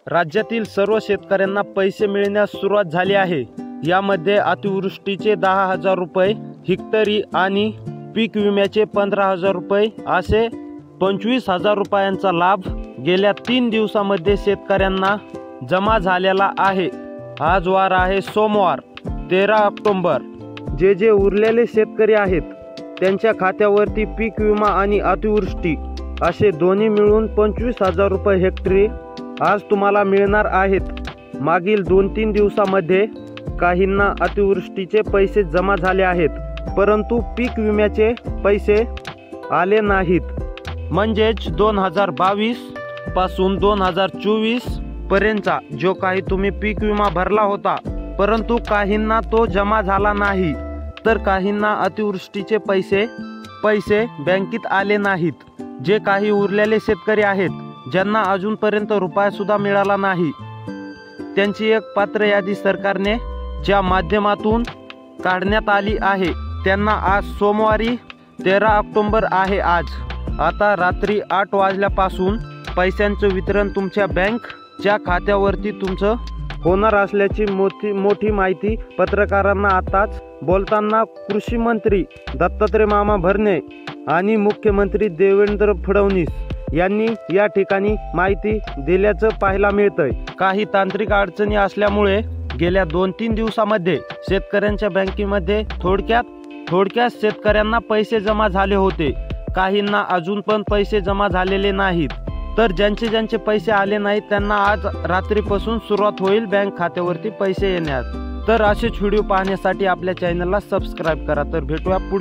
राज्यातील सर्व शेतकऱ्यांना पैसे मिळण्यास सुरुवात झाली आहे। यामध्ये अतिवृष्टीचे 10,000 रुपये हेक्टरी आणि पीक विम्याचे 15,000 रुपये असे 25,000 रुपयांचा लाभ गेल्या 3 दिवसामध्ये शेतकऱ्यांना जमा झालेला आहे। आज वार आहे सोमवार 13 ऑक्टोबर। जे उरलेले शेतकरी आहेत त्यांच्या खात्यावरती पीक विमा आणि अतिवृष्टी असे दोन्ही मिळून 25,000 रुपये हेक्टरी आज तुम्हाला मिळणार आहेत। मागील 2-3 दिवसामध्ये काहींना अतिवृष्टीचे पैसे जमा झाले आहेत, परंतु पीक विम्याचे पैसे आले नाहीत। म्हणजेच 2022 पासून 2024 पर्यंतचा जो काही तुम्ही पीक विमा भरला होता, परंतु काहींना तो जमा झाला नाही, तर काहींना अतिवृष्टीचे पैसे बँकेत आले नाहीत। जे काही उरलेले शेतकरी आहेत ज्यांना अजूनपर्यंत रुपया सुद्धा मिळाला नाही, त्यांची एक पात्र यादी सरकारने च्या माध्यमातून काढण्यात आली आहे। त्यांना आज सोमवारी 13 ऑक्टोबर आहे। आता रात्री 8 वाजल्यापासून पैशांचं वितरण तुमच्या बँकच्या खात्यावरती तुमचं होणार असल्याची मोठी माहिती पत्रकारांना आताच बोलताना कृषी मंत्री दत्तात्रय मामा भरणे आणि मुख्यमंत्री देवेंद्र फडणवीस यांनी या ठिकाणी माहिती दिल्याचं पाहायला मिळतंय। काही तांत्रिक अडचणी असल्यामुळे गेल्या 2-3 दिवसामध्ये शेतकऱ्यांच्या बँकेमध्ये थोडक्यात शेतकऱ्यांना पैसे जमा झाले होते। काहींना अजून पण पैसे जमा झालेले नाहीत, तर ज्यांचे पैसे आले नाहीत त्यांना आज रात्रीपासून सुरुवात होईल बँक खात्यावरती पैसे येण्यास। तर असेच व्हिडिओ पाहण्यासाठी आपल्या चॅनलला सबस्क्राईब करा। तर भेटूया पुढच्या